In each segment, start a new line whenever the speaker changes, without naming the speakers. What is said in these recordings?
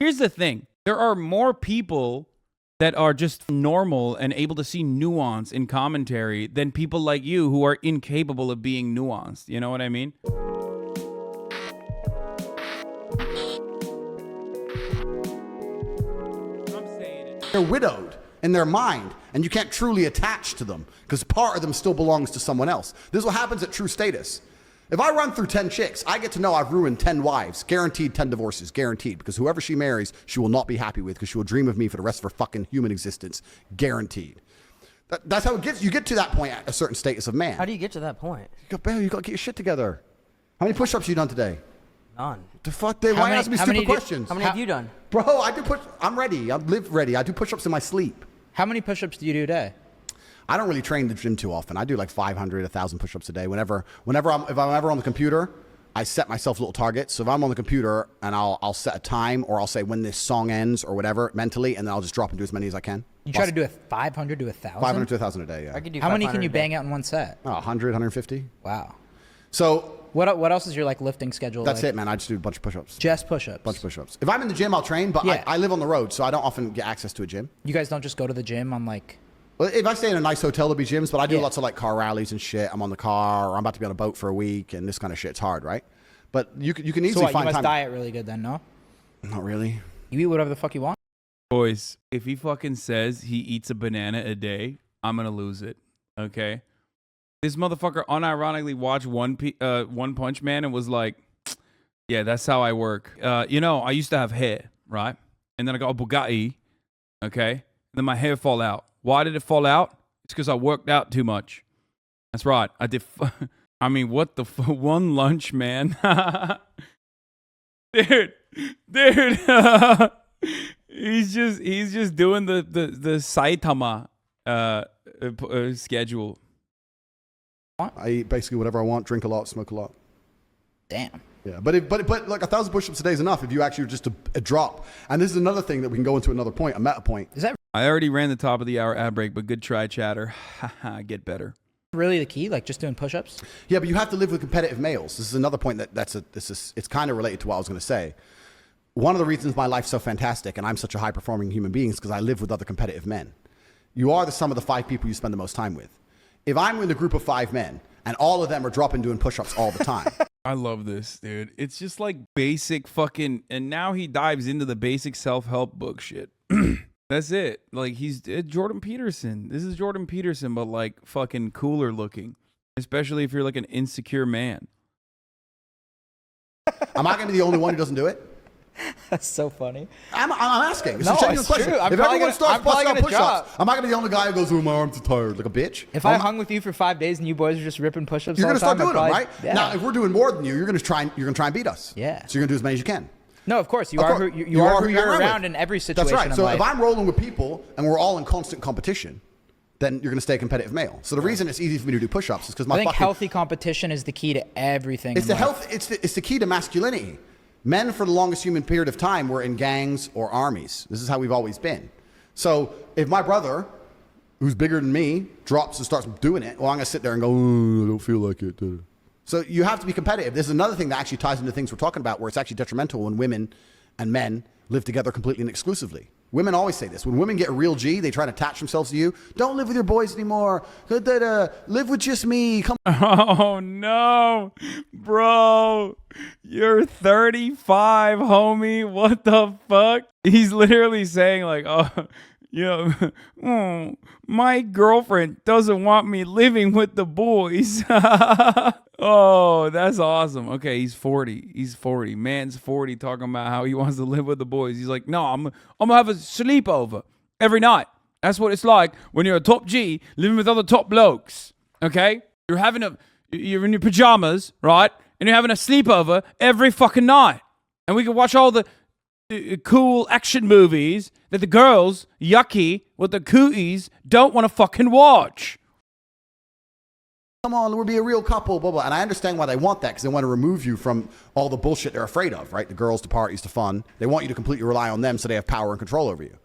Here's the thing. There are more people that are just normal and able to see nuance in commentary than people like you who are incapable of being nuanced. You know what I mean?
They're widowed in their mind, and you can't truly attach to them because part of them still belongs to someone else. This is what happens at true status. If I run through 10 chicks, I get to know I've ruined 10 wives, guaranteed 10 divorces, guaranteed, because whoever she marries, she will not be happy with because she will dream of me for the rest of her fucking human existence, guaranteed. That's how it gets. You get to that point at a certain status of man.
How do you get to that point?
You got to get your shit together. How many push-ups have you done today?
None.
The fuck? Why ask me stupid questions?
How many have you done?
Bro, I do I'm ready. I live ready. I do push-ups in my sleep.
How many push-ups do you do a day?
I don't really train the gym too often. I do like 500, 1,000 push-ups a day. If I'm ever on the computer, I set myself little targets. So if I'm on the computer and I'll set a time, or I'll say when this song ends or whatever mentally, and then I'll just drop and do as many as I can.
You try to do a 500 to 1,000?
500 to 1,000 a day, yeah.
I could do
How many can
500
you
a day.
bang out in one set?
100, 150.
Wow.
So
what else is your like lifting schedule?
that's it, man. I just do a bunch of push-ups.
Just push-ups?
Bunch of push-ups. If I'm in the gym, I'll train, but
Yeah.
I live on the road, so I don't often get access to a gym.
You guys don't just go to the gym on like...
Well, if I stay in a nice hotel, there'll be gyms, but I do lots of like car rallies and shit. I'm on the car, or I'm about to be on a boat for a week, and this kind of shit. It's hard, right? But you can easily
So what,
find
you must
time.
diet really good then, no?
Not really.
You eat whatever the fuck you want?
Boys, if he fucking says he eats a banana a day, I'm going to lose it. Okay? This motherfucker unironically watched One Punch Man and was like, yeah, that's how I work. You know, I used to have hair, right? And then I got a Bugatti, okay? And then my hair fall out. Why did it fall out? It's because I worked out too much. That's right. I did. I mean, what the one lunch, man. dude. He's just doing the Saitama schedule.
I eat basically whatever I want, drink a lot, smoke a lot.
Damn.
Yeah, but like 1,000 push-ups a day is enough if you actually just a drop. And this is another thing that we can go into another point, a meta point.
Is that
I already ran the top of the hour ad break, but good try, chatter. Get better.
really the key? Like just doing push-ups?
Yeah, but you have to live with competitive males. This is another point it's kind of related to what I was going to say. One of the reasons my life's so fantastic and I'm such a high-performing human being is because I live with other competitive men. You are the sum of the 5 people you spend the most time with. If I'm in a group of 5 men and all of them are dropping doing push-ups all the time.
I love this, dude. It's just like basic fucking, and now he dives into the basic self-help book shit. That's it. Like he's Jordan Peterson. This is Jordan Peterson, but like fucking cooler looking, especially if you're like an insecure man.
Am I going to be the only one who doesn't do it?
That's so funny.
I'm asking. It's
No,
a genuine
it's
question.
true. I'm
If
probably
everyone
gonna-
starts
I'm probably
busting out
gonna
push-ups, am I going to be the only guy who goes, oh, my arms are tired, like a bitch?
If I hung with you for 5 days and you boys are just ripping push-ups
You're
all
going
the
to start
time,
doing
I'd
them,
probably-
right?
Yeah.
Now, if we're doing more than you, you're going to try and beat us.
Yeah.
So you're going to do as many as you can.
No, of course. You
Of
are
course.
who you are who
you're
you're around
with.
in every situation.
That's right.
of
So
life.
if I'm rolling with people and we're all in constant competition, then you're going to stay a competitive male. So the reason it's easy for me to do push-ups is because
I think healthy competition is the key to everything.
It's
in
the
life.
health. It's the key to masculinity. Men, for the longest human period of time, were in gangs or armies. This is how we've always been. So if my brother, who's bigger than me, drops and starts doing it, well, I'm going to sit there and go, oh, I don't feel like it. So you have to be competitive. This is another thing that actually ties into things we're talking about, where it's actually detrimental when women and men live together completely and exclusively. Women always say this. When women get a real G, they try to attach themselves to you. Don't live with your boys anymore. Live with just me. Come
Oh no, bro, you're 35, homie. What the fuck? He's literally saying like, oh, you know, my girlfriend doesn't want me living with the boys. Oh, that's awesome. Okay, he's 40. He's 40. Man's 40 talking about how he wants to live with the boys. He's like, no, I'm gonna have a sleepover every night. That's what it's like when you're a top G living with other top blokes. Okay? You're in your pajamas, right? And you're having a sleepover every fucking night. And we can watch all the cool action movies that the girls, yucky, with the cooties, don't want to fucking watch.
on, we'll be a real couple, blah, blah. And I understand why they want that, because they want to remove you from all the bullshit they're afraid of, right? The girls, the parties, the fun. They want you to completely rely on them so they have power and control over you.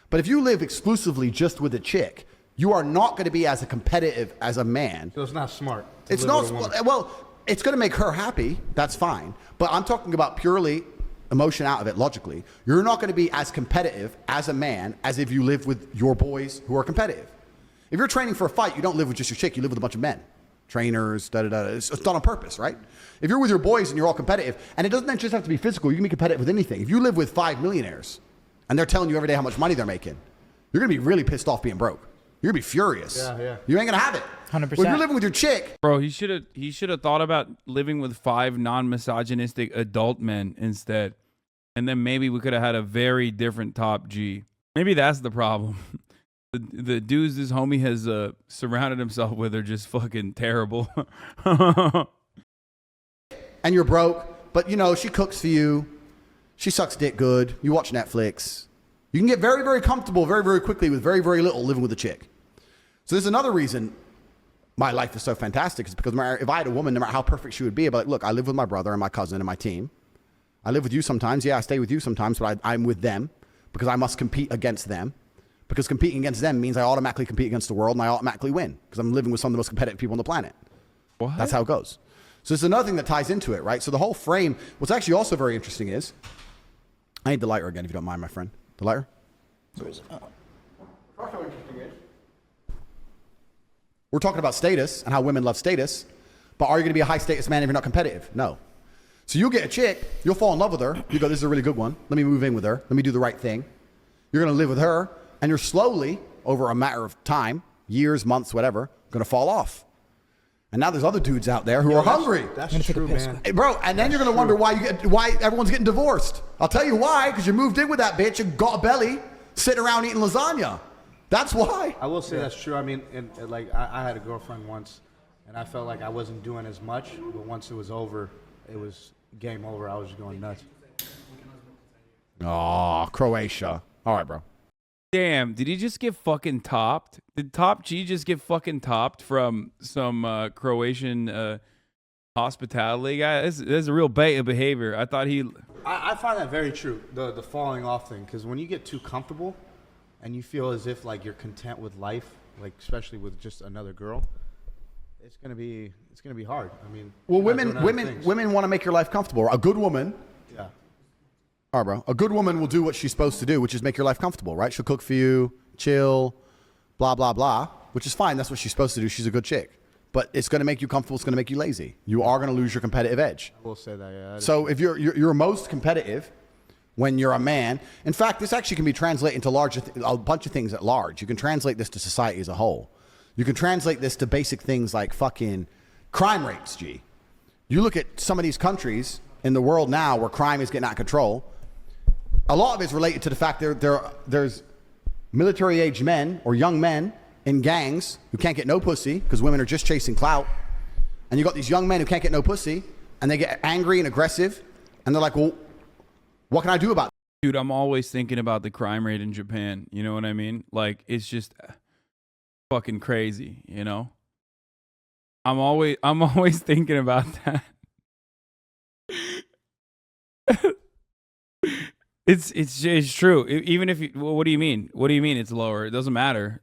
But if you live exclusively just with a chick, you are not going to be as competitive as a man.
So it's not smart.
It's not, well, it's going to make her happy. That's fine. But I'm talking about purely emotion out of it logically, you're not going to be as competitive as a man as if you live with your boys who are competitive. If you're training for a fight, you don't live with just your chick, you live with a bunch of men. Trainers, da-da-da. It's done on purpose, right? If you're with your boys and you're all competitive, and it doesn't just have to be physical, you can be competitive with anything. If you live with 5 millionaires and they're telling you every day how much money they're making, you're going to be really pissed off being broke. You're going to be furious.
Yeah.
You ain't going to have it.
100%.
When you're living with your chick.
Bro, he should have thought about living with 5 non-misogynistic adult men instead. And then maybe we could have had a very different top G. Maybe that's the problem. The dudes this homie has surrounded himself with are just fucking terrible.
And you're broke, but you know, she cooks for you. She sucks dick good. You watch Netflix. You can get very, very comfortable very, very quickly with very, very little living with a chick. So there's another reason my life is so fantastic. Is because if I had a woman, no matter how perfect she would be, I'd be like, look, I live with my brother and my cousin and my team. I live with you sometimes. Yeah, I stay with you sometimes, but I'm with them because I must compete against them. Because competing against them means I automatically compete against the world and I automatically win because I'm living with some of the most competitive people on the planet.
What?
That's how it goes. So there's another thing that ties into it, right? So the whole frame, what's actually also very interesting is, I need the lighter again, if you don't mind, my friend. The lighter?
Where is it? Oh.
What's also interesting is, we're talking about status and how women love status, but are you going to be a high status man if you're not competitive? No. So you'll get a chick, you'll fall in love with her, you go, this is a really good one, let me move in with her, let me do the right thing. You're going to live with her, and you're slowly, over a matter of time, years, months, whatever, going to fall off. And now there's other dudes out there who are hungry.
That's true, man.
Hey, bro, and then you're going to wonder why everyone's getting divorced. I'll tell you why, because you moved in with that bitch and got a belly, sitting around eating lasagna. That's why.
I will say that's true. I mean, like I had a girlfriend once, and I felt like I wasn't doing as much, but once it was over, it was game over. I was just going nuts.
Oh, Croatia. All right, bro.
Damn, did he just get fucking topped? Did Top G just get fucking topped from some Croatian hospitality guy? This is a real beta behavior. I thought he...
I find that very true, the falling off thing, because when you get too comfortable and you feel as if like you're content with life, like especially with just another girl, it's gonna be hard. I mean,
well, women want to make your life comfortable. A good woman...
Yeah.
All right, bro. A good woman will do what she's supposed to do, which is make your life comfortable, right? She'll cook for you, chill, blah, blah, blah, which is fine. That's what she's supposed to do. She's a good chick. But it's going to make you comfortable. It's going to make you lazy. You are going to lose your competitive edge.
I will say that, yeah.
So if you're most competitive when you're a man, in fact, this actually can be translated into a bunch of things at large. You can translate this to society as a whole. You can translate this to basic things like fucking crime rates, G. You look at some of these countries in the world now where crime is getting out of control. A lot of it's related to the fact there's military-age men or young men in gangs who can't get no pussy because women are just chasing clout. And you got these young men who can't get no pussy, and they get angry and aggressive, and they're like, well, what can I do about it?
Dude, I'm always thinking about the crime rate in Japan. You know what I mean? Like, it's just fucking crazy, you know? I'm always thinking about that. It's true. Even if you, well, what do you mean? What do you mean it's lower? It doesn't matter.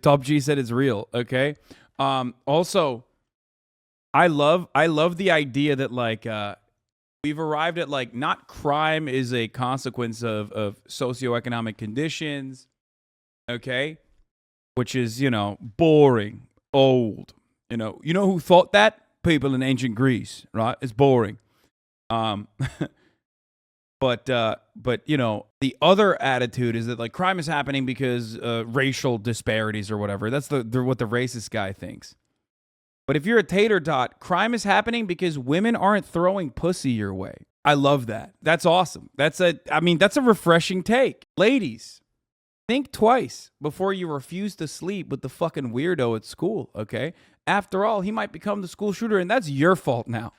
Top G said it's real. Okay. Also, I love the idea that like we've arrived at like not crime is a consequence of socioeconomic conditions. Okay, which is boring, old. You know who thought that? People in ancient Greece, right? It's boring. But the other attitude is that like crime is happening because racial disparities or whatever. That's what the racist guy thinks. But if you're a tater tot, crime is happening because women aren't throwing pussy your way. I love that. That's awesome. That's a refreshing take. Ladies, think twice before you refuse to sleep with the fucking weirdo at school, okay? After all, he might become the school shooter, and that's your fault now.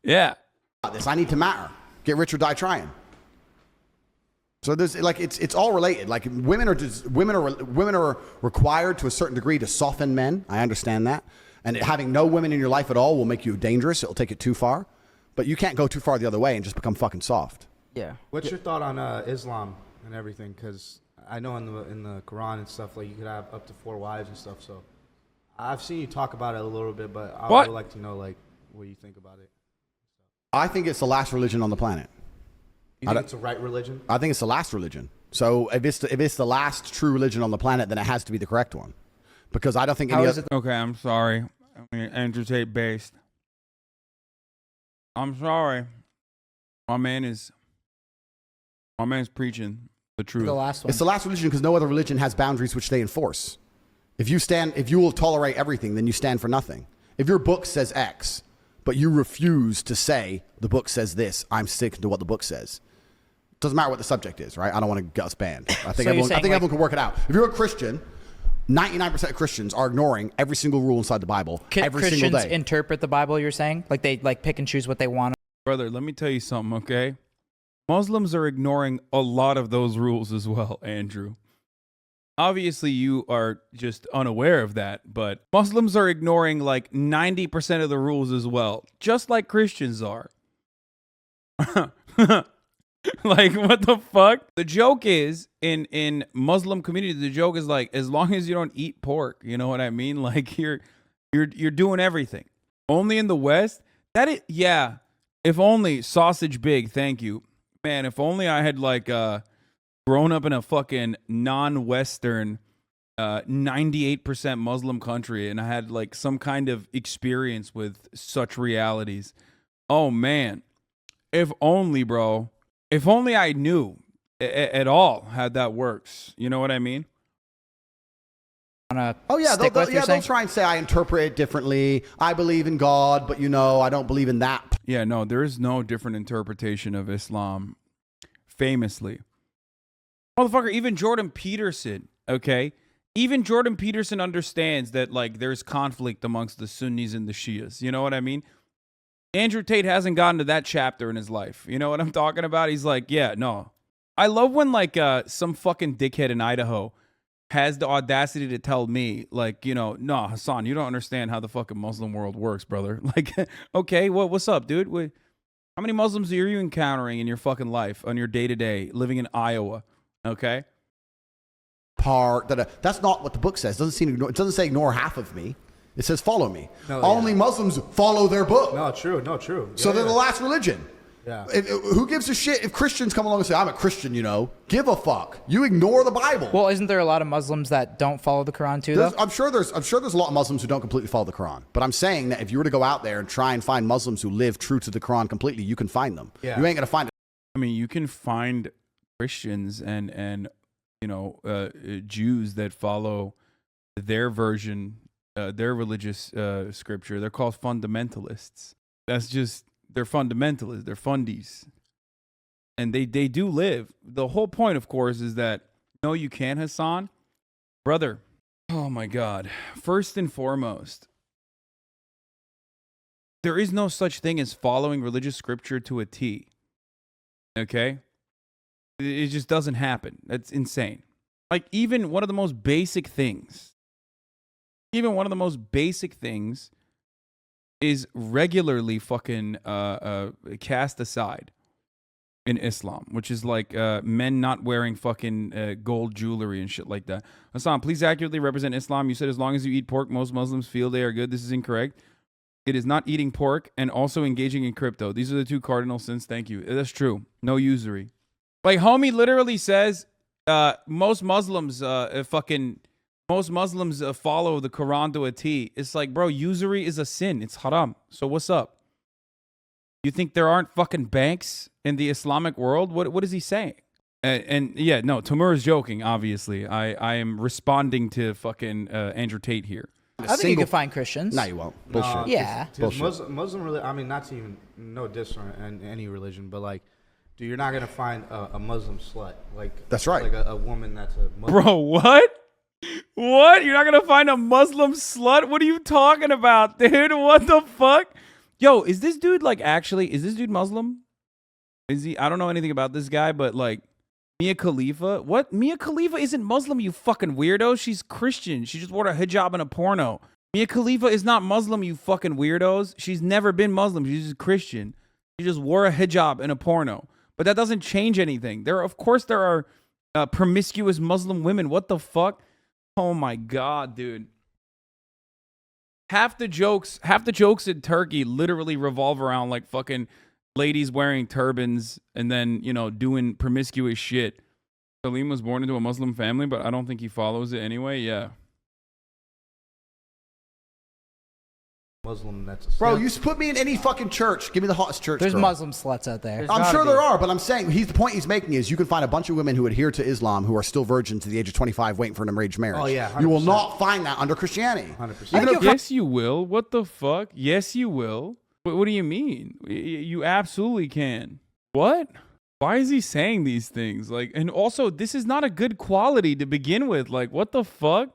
Yeah.
This I need to matter. Get rich or die trying. So there's like it's all related. Like women are required to a certain degree to soften men. I understand that. And having no women in your life at all will make you dangerous. It'll take it too far. But you can't go too far the other way and just become fucking soft.
Yeah.
What's your thought on Islam and everything? Because I know in the Quran and stuff, like you could have up to 4 wives and stuff. So I've seen you talk about it a little bit, but I would like to know like what you think about it.
I think it's the last religion on the planet.
You think it's the right religion?
I think it's the last religion. So if it's the last true religion on the planet, then it has to be the correct one. Because I don't think
How
any
is
other...
it?
Okay, I'm sorry. I mean, Andrew Tate based. I'm sorry. My man's preaching the truth.
The last one.
It's the last religion because no other religion has boundaries which they enforce. If you will tolerate everything, then you stand for nothing. If your book says X, but you refuse to say the book says this, I'm sticking to what the book says. Doesn't matter what the subject is, right? I don't want to get us banned. I think everyone can work it out. If you're a Christian, 99% of Christians are ignoring every single rule inside the Bible every single
Christians
day.
interpret the Bible, you're saying? Like they pick and choose what they want.
Brother, let me tell you something, okay? Muslims are ignoring a lot of those rules as well, Andrew. Obviously, you are just unaware of that, but Muslims are ignoring like 90% of the rules as well, just like Christians are. Like, what the fuck? The joke is, in Muslim community, the joke is like, as long as you don't eat pork, you know what I mean? Like, you're doing everything. Only in the West, yeah. If only sausage big, thank you. Man, if only I had like grown up in a fucking non-Western 98% Muslim country and I had like some kind of experience with such realities. Oh man. If only, bro. If only I knew at all how that works. You know what I mean?
Oh yeah, they'll try and say I interpret it differently. I believe in God, but I don't believe in that.
Yeah, no, there is no different interpretation of Islam. Famously. Motherfucker, even Jordan Peterson, okay? Even Jordan Peterson understands that like there's conflict amongst the Sunnis and the Shias. You know what I mean? Andrew Tate hasn't gotten to that chapter in his life. You know what I'm talking about? He's like, yeah, no. I love when like some fucking dickhead in Idaho has the audacity to tell me, like, no, Hasan, you don't understand how the fucking Muslim world works, brother. Like, okay, what's up, dude? How many Muslims are you encountering in your fucking life on your day-to-day living in Iowa? Okay?
That's not what the book says. It doesn't say ignore half of me. It says follow me.
No,
Only Muslims follow their book.
No, true.
So they're the last religion.
Yeah.
Who gives a shit if Christians come along and say, I'm a Christian, Give a fuck. You ignore the Bible.
Well, isn't there a lot of Muslims that don't follow the Quran too, though?
I'm sure there's a lot of Muslims who don't completely follow the Quran. But I'm saying that if you were to go out there and try and find Muslims who live true to the Quran completely, you can find them. Yeah. You ain't going to find it.
I mean, you can find Christians and Jews that follow their version, their religious scripture. They're called fundamentalists. They're fundamentalists. They're fundies. And they do live. The whole point, of course, is that, no, you can't, Hasan. Brother, oh my God. First and foremost, there is no such thing as following religious scripture to a T. Okay? It just doesn't happen. That's insane. Like, even one of the most basic things is regularly fucking cast aside in Islam, which is like men not wearing fucking gold jewelry and shit like that. Hasan, please accurately represent Islam. You said as long as you eat pork, most Muslims feel they are good. This is incorrect. It is not eating pork and also engaging in crypto. These are the two cardinal sins. Thank you. That's true. No usury. Like, homie literally says most Muslims follow the Quran to a T. It's like, bro, usury is a sin. It's haram. So what's up? You think there aren't fucking banks in the Islamic world? What is he saying? And yeah, no, Timur is joking, obviously. I am responding to fucking Andrew Tate here.
I think you can find Christians.
No, you won't. Bullshit.
Yeah.
Muslim religion, I mean, not to even, no diss on any religion, but like, dude, you're not going to find a Muslim slut. Like,
that's right.
Like a woman that's a Muslim.
Bro, what? What? You're not going to find a Muslim slut? What are you talking about, dude? What the fuck? Yo, is this dude Muslim? Is he? I don't know anything about this guy, but like, Mia Khalifa? What? Mia Khalifa isn't Muslim, you fucking weirdo. She's Christian. She just wore a hijab in a porno. Mia Khalifa is not Muslim, you fucking weirdos. She's never been Muslim. She's just Christian. She just wore a hijab in a porno. But that doesn't change anything. Of course there are promiscuous Muslim women. What the fuck? Oh my God, dude. Half the jokes in Turkey literally revolve around like fucking ladies wearing turbans and then, you know, doing promiscuous shit. Salim was born into a Muslim family, but I don't think he follows it anyway. Yeah.
Muslim, that's a
bro, you put me in any fucking church. Give me the hottest church.
There's
girl.
Muslim sluts out there.
I'm sure there are, but I'm saying the point he's making is you can find a bunch of women who adhere to Islam who are still virgins to the age of 25 waiting for an arranged marriage.
Oh, yeah, 100%.
You will not find that under Christianity.
100%.
Yes, you will. What the fuck? Yes, you will. What do you mean? You absolutely can. What? Why is he saying these things? Like, and also, this is not a good quality to begin with. Like, what the fuck?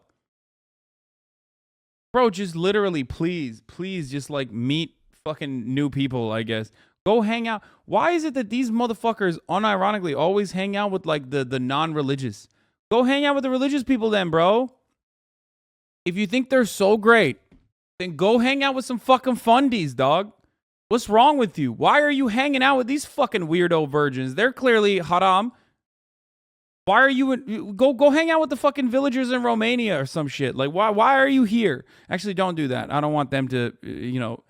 Bro, just literally, please, just like meet fucking new people, I guess. Go hang out. Why is it that these motherfuckers unironically always hang out with like the non-religious? Go hang out with the religious people then, bro. If you think they're so great, then go hang out with some fucking fundies, dog. What's wrong with you? Why are you hanging out with these fucking weirdo virgins? They're clearly haram. Why are you go hang out with the fucking villagers in Romania or some shit? Like why are you here? Actually, don't do that. I don't want them to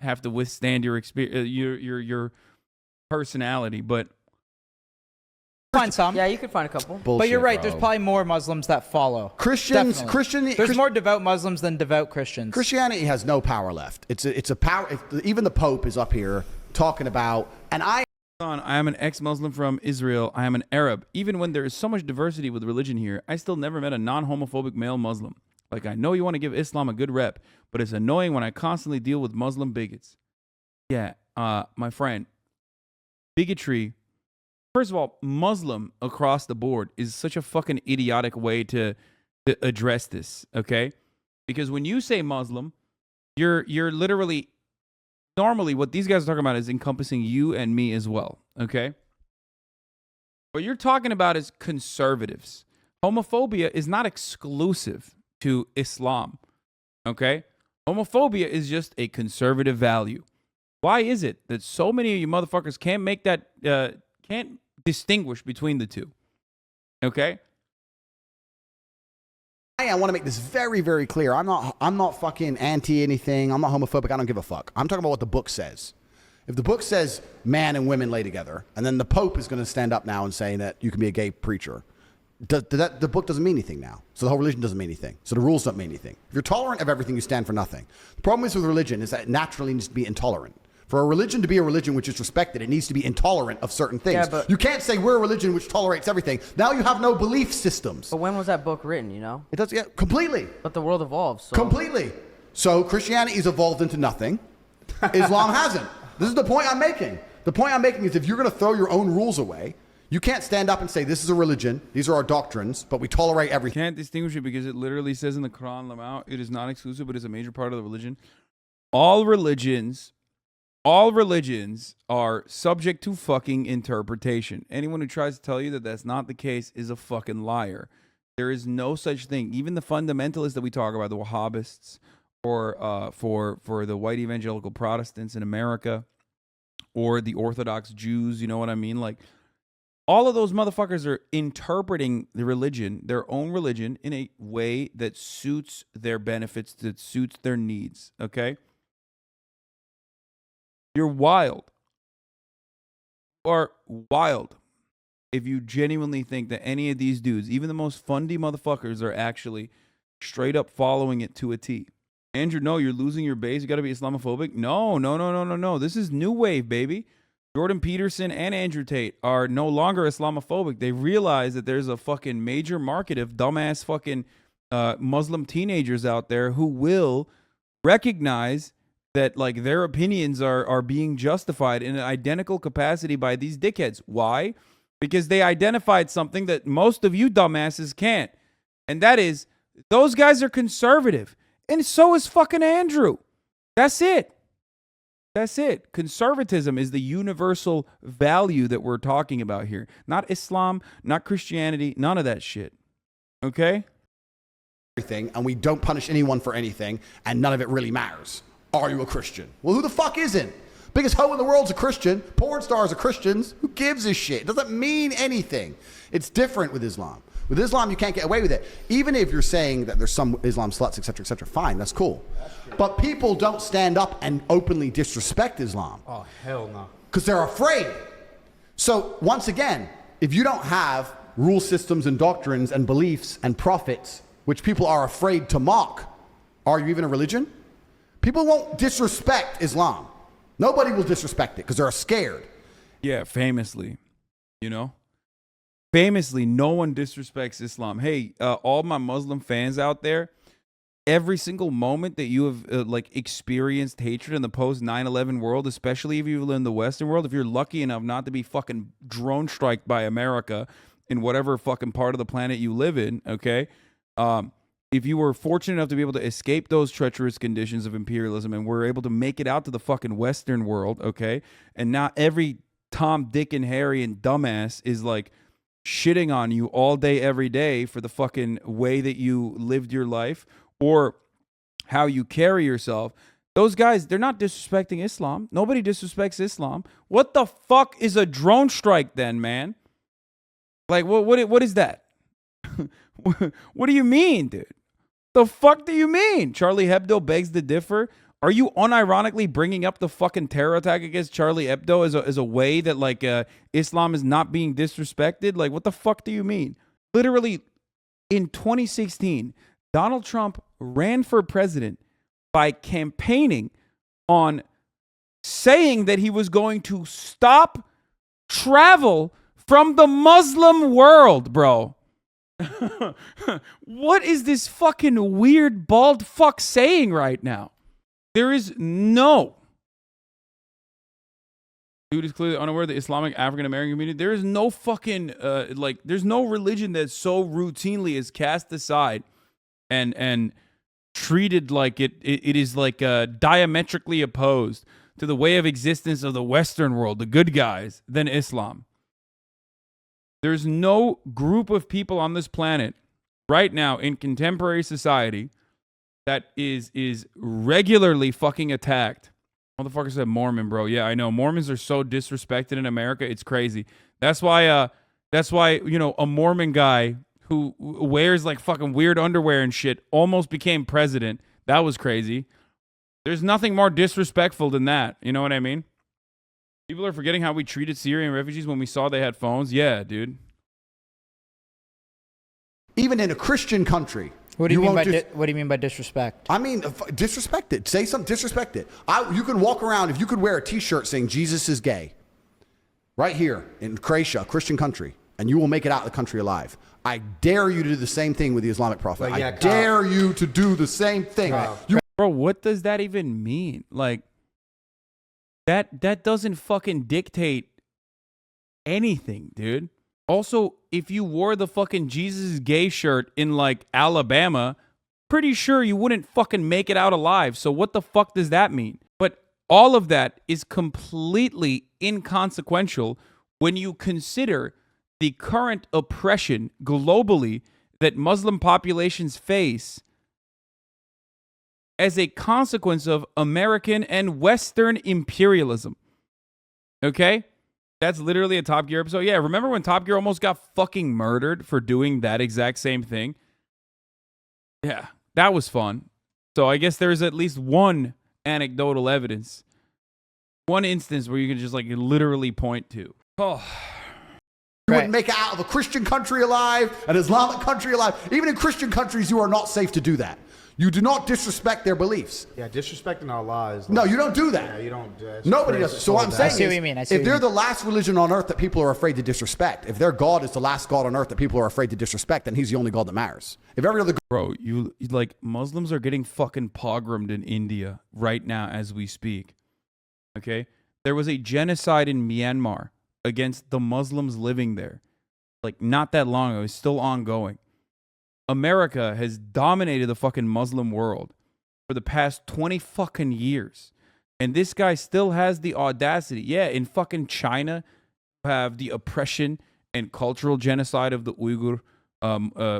have to withstand your experience, your personality. But
Find some.
Yeah, you could find a couple.
Bullshit,
But you're right.
bro.
There's probably more Muslims that follow.
There's
more devout Muslims than devout Christians.
Christianity has no power left. It's a power. Even the Pope is up here talking about, and I
am an ex-Muslim from Israel. I am an Arab. Even when there is so much diversity with religion here, I still never met a non-homophobic male Muslim. Like, I know you want to give Islam a good rep, but it's annoying when I constantly deal with Muslim bigots. Yeah, my friend, bigotry. First of all, Muslim across the board is such a fucking idiotic way to address this, okay? Because when you say Muslim, you're literally, normally what these guys are talking about is encompassing you and me as well, okay? What you're talking about is conservatives. Homophobia is not exclusive to Islam, okay? Homophobia is just a conservative value. Why is it that so many of you motherfuckers can't make that, can't distinguish between the two? Okay?
I want to make this very, very clear. I'm not fucking anti anything. I'm not homophobic. I don't give a fuck. I'm talking about what the book says. If the book says man and women lay together, and then the Pope is going to stand up now and say that you can be a gay preacher, the book doesn't mean anything now. So the whole religion doesn't mean anything. So the rules don't mean anything. If you're tolerant of everything, you stand for nothing. The problem is with religion is that it naturally needs to be intolerant. For a religion to be a religion which is respected, it needs to be intolerant of certain things.
Yeah, but
you can't say we're a religion which tolerates everything. Now you have no belief systems.
But when was that book written, you know?
It does, yeah, completely.
But the world evolves. So.
Completely. So Christianity's evolved into nothing. Islam hasn't. This is the point I'm making. The point I'm making is if you're going to throw your own rules away, you can't stand up and say this is a religion, these are our doctrines, but we tolerate everything.
Can't distinguish it because it literally says in the Quran, Lamau, it is not exclusive, but is a major part of the religion. All religions are subject to fucking interpretation. Anyone who tries to tell you that that's not the case is a fucking liar. There is no such thing. Even the fundamentalists that we talk about, the Wahhabists, or for the white evangelical Protestants in America, or the Orthodox Jews, you know what I mean? Like, all of those motherfuckers are interpreting the religion, their own religion, in a way that suits their benefits, that suits their needs, okay? You're wild. Or wild if you genuinely think that any of these dudes, even the most fundy motherfuckers, are actually straight up following it to a T. Andrew, no, you're losing your base. You got to be Islamophobic. No. This is new wave, baby. Jordan Peterson and Andrew Tate are no longer Islamophobic. They realize that there's a fucking major market of dumbass fucking Muslim teenagers out there who will recognize that like their opinions are being justified in an identical capacity by these dickheads. Why? Because they identified something that most of you dumbasses can't. And that is, those guys are conservative. And so is fucking Andrew. That's it. That's it. Conservatism is the universal value that we're talking about here. Not Islam, not Christianity, none of that shit. Okay?
Everything, and we don't punish anyone for anything, and none of it really matters. Are you a Christian? Well, who the fuck isn't? Biggest hoe in the world's a Christian. Porn stars are Christians. Who gives a shit? It doesn't mean anything. It's different with Islam. With Islam, you can't get away with it. Even if you're saying that there's some Islam sluts, etc., fine, that's cool. But people don't stand up and openly disrespect Islam.
Oh, hell no.
because they're afraid. So once again, if you don't have rule systems and doctrines and beliefs and prophets, which people are afraid to mock, are you even a religion? People won't disrespect Islam. Nobody will disrespect it because they're scared.
Yeah, famously, famously, no one disrespects Islam. Hey, all my Muslim fans out there, every single moment that you have experienced hatred in the post 9/11 world, especially if you live in the Western world, if you're lucky enough not to be fucking drone striked by America in whatever fucking part of the planet you live in, okay? If you were fortunate enough to be able to escape those treacherous conditions of imperialism and were able to make it out to the fucking Western world, okay? And now every Tom, Dick, and Harry and dumbass is like shitting on you all day, every day for the fucking way that you lived your life or how you carry yourself. Those guys, they're not disrespecting Islam. Nobody disrespects Islam. What the fuck is a drone strike then, man? Like, what is that? What do you mean, dude? The fuck do you mean? Charlie Hebdo begs to differ. Are you unironically bringing up the fucking terror attack against Charlie Hebdo as a way that Islam is not being disrespected? Like, what the fuck do you mean? Literally, in 2016, Donald Trump ran for president by campaigning on saying that he was going to stop travel from the Muslim world, bro. What is this fucking weird bald fuck saying right now? There is no... Dude is clearly unaware of the Islamic African American community. There is no fucking, there's no religion that so routinely is cast aside and treated like it is diametrically opposed to the way of existence of the Western world, the good guys, than Islam. There's no group of people on this planet right now in contemporary society that is regularly fucking attacked. Motherfucker said Mormon, bro. Yeah, I know. Mormons are so disrespected in America. It's crazy. That's why, a Mormon guy who wears like fucking weird underwear and shit almost became president. That was crazy. There's nothing more disrespectful than that. You know what I mean? People are forgetting how we treated Syrian refugees when we saw they had phones. Yeah, dude.
Even in a Christian country.
What do you mean by disrespect?
I mean, disrespect it. Say something, disrespect it. You can walk around, if you could wear a t-shirt saying Jesus is gay, right here in Croatia, a Christian country, and you will make it out of the country alive. I dare you to do the same thing with the Islamic Prophet. I dare you to do the same thing.
Bro, what does that even mean? Like, that doesn't fucking dictate anything, dude. Also, if you wore the fucking Jesus is gay shirt in like Alabama, pretty sure you wouldn't fucking make it out alive. So what the fuck does that mean? But all of that is completely inconsequential when you consider the current oppression globally that Muslim populations face as a consequence of American and Western imperialism. Okay? That's literally a Top Gear episode. Yeah, remember when Top Gear almost got fucking murdered for doing that exact same thing? Yeah, that was fun. So I guess there's at least one anecdotal evidence. One instance where you can just like literally point to. Oh.
You wouldn't make it out of a Christian country alive, an Islamic country alive. Even in Christian countries, you are not safe to do that. You do not disrespect their beliefs.
Yeah, disrespecting Allah is...
No, you don't do that.
Yeah, you don't...
Nobody does it. So what I'm saying
I see what you mean.
if they're the last religion on earth that people are afraid to disrespect, if their God is the last God on earth that people are afraid to disrespect, then he's the only God that matters. If every other...
Bro, you like, Muslims are getting fucking pogromed in India right now as we speak. Okay? There was a genocide in Myanmar against the Muslims living there. Like, not that long ago. It's still ongoing. America has dominated the fucking Muslim world for the past 20 fucking years. And this guy still has the audacity. Yeah, in fucking China, you have the oppression and cultural genocide of the Uyghur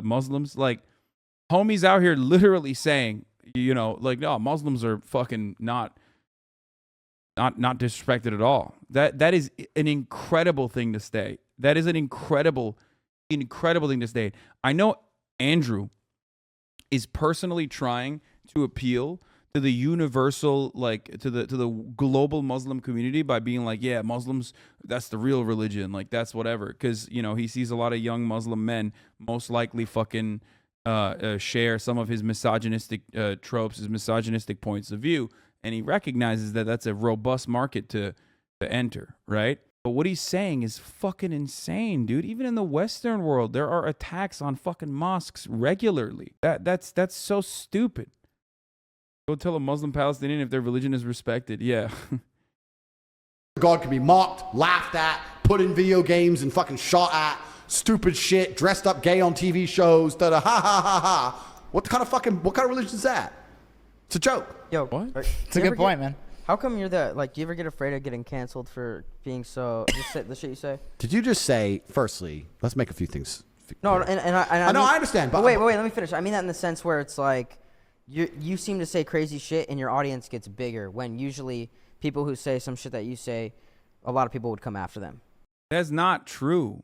Muslims. Like, homies out here literally saying, no, Muslims are fucking not disrespected at all. That is an incredible thing to say. That is an incredible thing to say. I know Andrew is personally trying to appeal to the universal, like to the global Muslim community by being like, yeah, Muslims, that's the real religion, like that's whatever, because you know he sees a lot of young Muslim men most likely fucking share some of his misogynistic tropes, his misogynistic points of view, and he recognizes that that's a robust market to enter, right? But what he's saying is fucking insane, dude. Even in the Western world, there are attacks on fucking mosques regularly. That's so stupid. Go tell a Muslim Palestinian if their religion is respected. Yeah.
God can be mocked, laughed at, put in video games and fucking shot at, stupid shit, dressed up gay on TV shows, ha ha ha ha. What kind of religion is that? It's a joke.
Yo,
What?
It's a good point, man.
How come you're the like? Do you ever get afraid of getting canceled for being so the shit you say?
Did you just say? Firstly, let's make a few things.
No, and I
know,
mean,
I understand, but
wait, let me finish. I mean that in the sense where it's like you seem to say crazy shit and your audience gets bigger when usually people who say some shit that you say, a lot of people would come after them.
That's not true.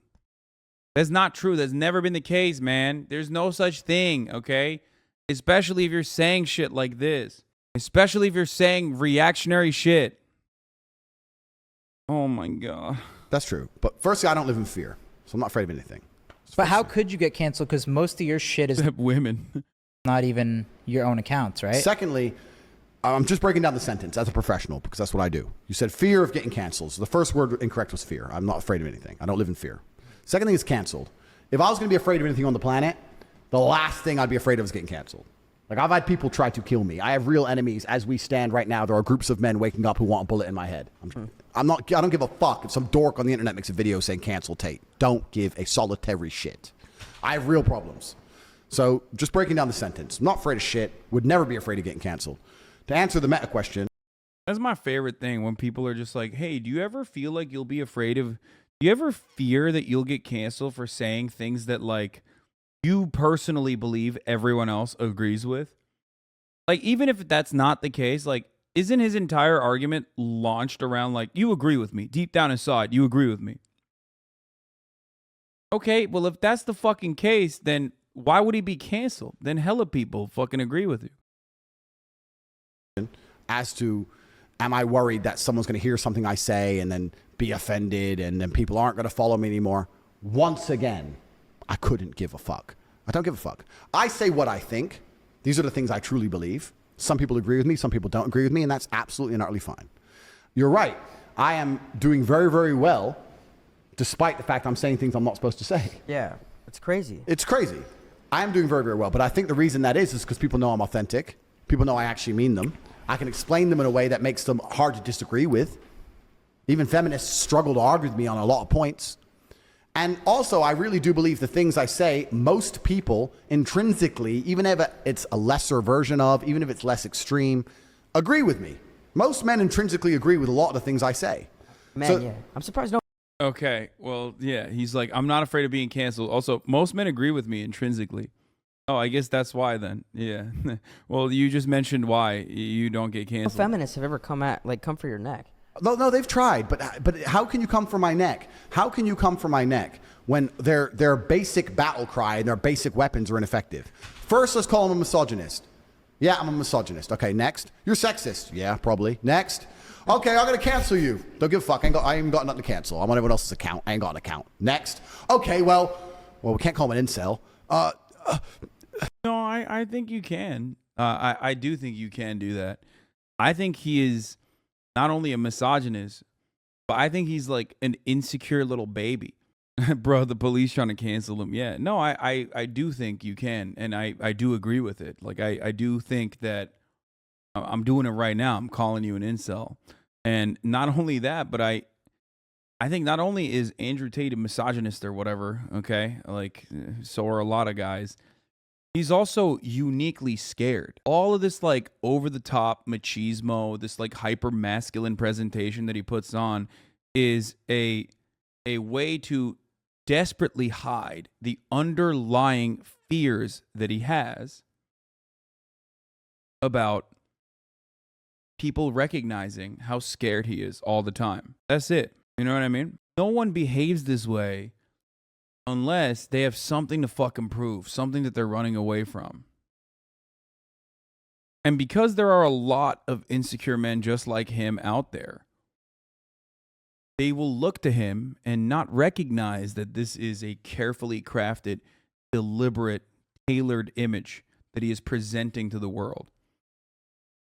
That's not true. That's never been the case, man. There's no such thing, okay? Especially if you're saying shit like this. Especially if you're saying reactionary shit. Oh my God.
That's true. But firstly, I don't live in fear, so I'm not afraid of anything.
But how could you get canceled? Because most of your shit is
Women.
not even your own accounts, right?
Secondly, I'm just breaking down the sentence as a professional because that's what I do. You said fear of getting canceled. So the first word incorrect was fear. I'm not afraid of anything. I don't live in fear. Second thing is canceled. If I was going to be afraid of anything on the planet, the last thing I'd be afraid of is getting canceled. Like, I've had people try to kill me. I have real enemies as we stand right now. There are groups of men waking up who want a bullet in my head. I don't give a fuck if some dork on the internet makes a video saying cancel Tate. Don't give a solitary shit. I have real problems. So just breaking down the sentence. I'm not afraid of shit. Would never be afraid of getting canceled. To answer the meta question.
That's my favorite thing when people are just like, hey, do you ever feel like you'll be afraid of, do you ever fear that you'll get canceled for saying things that like you personally believe everyone else agrees with? Like, even if that's not the case, like, isn't his entire argument launched around like, you agree with me deep down inside, you agree with me? Okay, well, if that's the fucking case, then why would he be canceled? Then hella people fucking agree with you.
As to, am I worried that someone's going to hear something I say and then be offended and then people aren't going to follow me anymore? Once again, I couldn't give a fuck. I don't give a fuck. I say what I think. These are the things I truly believe. Some people agree with me. Some people don't agree with me. And that's absolutely and utterly fine. You're right. I am doing very, very well, despite the fact I'm saying things I'm not supposed to say.
Yeah, it's crazy.
It's crazy. I am doing very, very well. But I think the reason that is because people know I'm authentic. People know I actually mean them. I can explain them in a way that makes them hard to disagree with. Even feminists struggle to argue with me on a lot of points. And also, I really do believe the things I say, most people intrinsically, even if it's a lesser version of, even if it's less extreme, agree with me. Most men intrinsically agree with a lot of the things I say.
Man, yeah. I'm surprised no.
Okay, well, yeah, he's like, I'm not afraid of being canceled. Also, most men agree with me intrinsically. Oh, I guess that's why then. Yeah. Well, you just mentioned why you don't get canceled.
No feminists have ever come for your neck.
No, they've tried, but how can you come for my neck? How can you come for my neck when their basic battle cry and their basic weapons are ineffective? First, let's call them a misogynist. Yeah, I'm a misogynist. Okay, next. You're sexist. Yeah, probably. Next. Okay, I'm going to cancel you. Don't give a fuck. I ain't even got nothing to cancel. I'm on everyone else's account. I ain't got an account. Next. Okay, well, we can't call him an incel.
No, I think you can. I do think you can do that. I think he is not only a misogynist, but I think he's like an insecure little baby. Bro, the police trying to cancel him. Yeah, no, I do think you can, and I do agree with it. Like, I do think that I'm doing it right now. I'm calling you an incel. And not only that, but I think not only is Andrew Tate a misogynist or whatever, okay, like, so are a lot of guys, he's also uniquely scared. All of this, like, over-the-top machismo, this, like, hyper-masculine presentation that he puts on is a way to desperately hide the underlying fears that he has about people recognizing how scared he is all the time. That's it. You know what I mean? No one behaves this way unless they have something to fucking prove, something that they're running away from. And because there are a lot of insecure men just like him out there, they will look to him and not recognize that this is a carefully crafted, deliberate, tailored image that he is presenting to the world.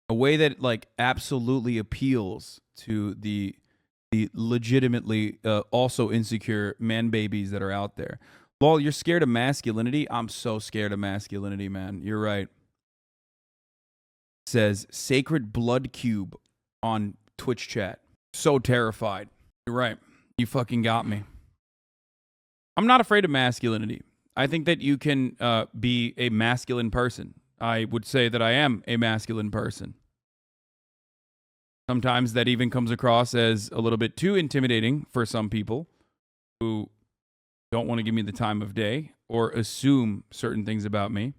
A way that like absolutely appeals to the legitimately also insecure man babies that are out there. Lol, you're scared of masculinity? I'm so scared of masculinity, man. You're right. Says Sacred Blood Cube on Twitch chat. So terrified. You're right. You fucking got me. I'm not afraid of masculinity. I think that you can be a masculine person. I would say that I am a masculine person. Sometimes that even comes across as a little bit too intimidating for some people who don't want to give me the time of day or assume certain things about me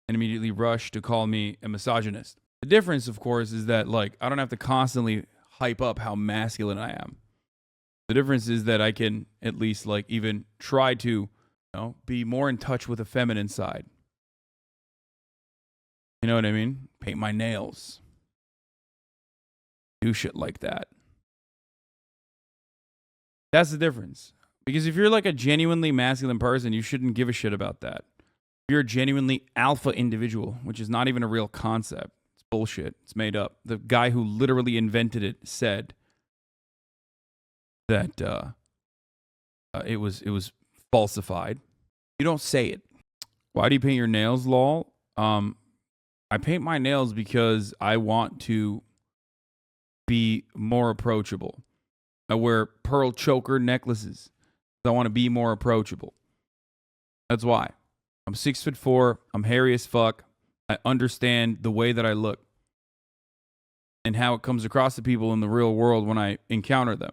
and immediately rush to call me a misogynist. The difference, of course, is that like I don't have to constantly hype up how masculine I am. The difference is that I can at least like even try to, be more in touch with the feminine side. You know what I mean? Paint my nails. Do shit like that. That's the difference. Because if you're like a genuinely masculine person, you shouldn't give a shit about that. If you're a genuinely alpha individual, which is not even a real concept. It's bullshit. It's made up. The guy who literally invented it said that it was falsified. You don't say it. Why do you paint your nails, lol? I paint my nails because I want to be more approachable. I wear pearl choker necklaces. I want to be more approachable. That's why. I'm 6'4". I'm hairy as fuck. I understand the way that I look and how it comes across to people in the real world when I encounter them.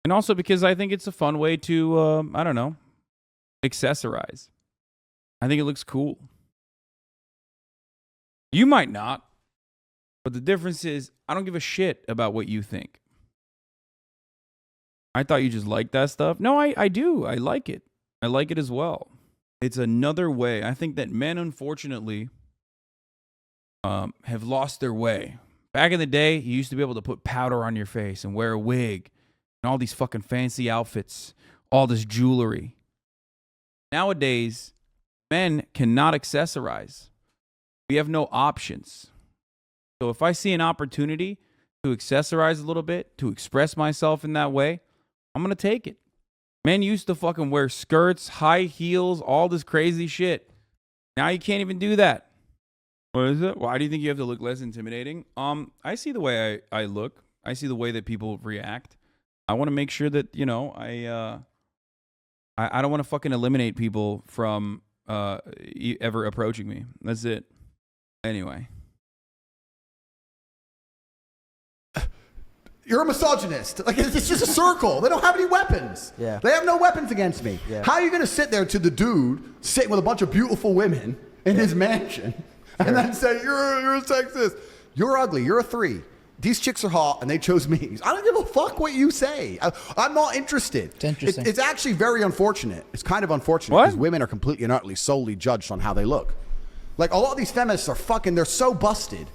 And also because I think it's a fun way to, accessorize. I think it looks cool. You might not, but the difference is I don't give a shit about what you think. I thought you just liked that stuff. No, I do. I like it. I like it as well. It's another way. I think that men, unfortunately, have lost their way. Back in the day, you used to be able to put powder on your face and wear a wig and all these fucking fancy outfits, all this jewelry. Nowadays, men cannot accessorize. We have no options. So if I see an opportunity to accessorize a little bit, to express myself in that way, I'm going to take it. Men used to fucking wear skirts, high heels, all this crazy shit. Now you can't even do that. What is it? Why do you think you have to look less intimidating? I see the way I look. I see the way that people react. I want to make sure that, I don't want to fucking eliminate people from ever approaching me. That's it. Anyway.
You're a misogynist. Like, it's just a circle. They don't have any weapons.
Yeah.
They have no weapons against me.
Yeah.
How are you going to sit there to the dude sitting with a bunch of beautiful women in his mansion and then say, you're a sexist? You're ugly. You're a 3. These chicks are hot and they chose me. I don't give a fuck what you say. I'm not interested.
It's interesting.
It's actually very unfortunate. It's kind of unfortunate because women are completely and utterly solely judged on how they look. Like, a lot of these feminists are fucking, they're so busted.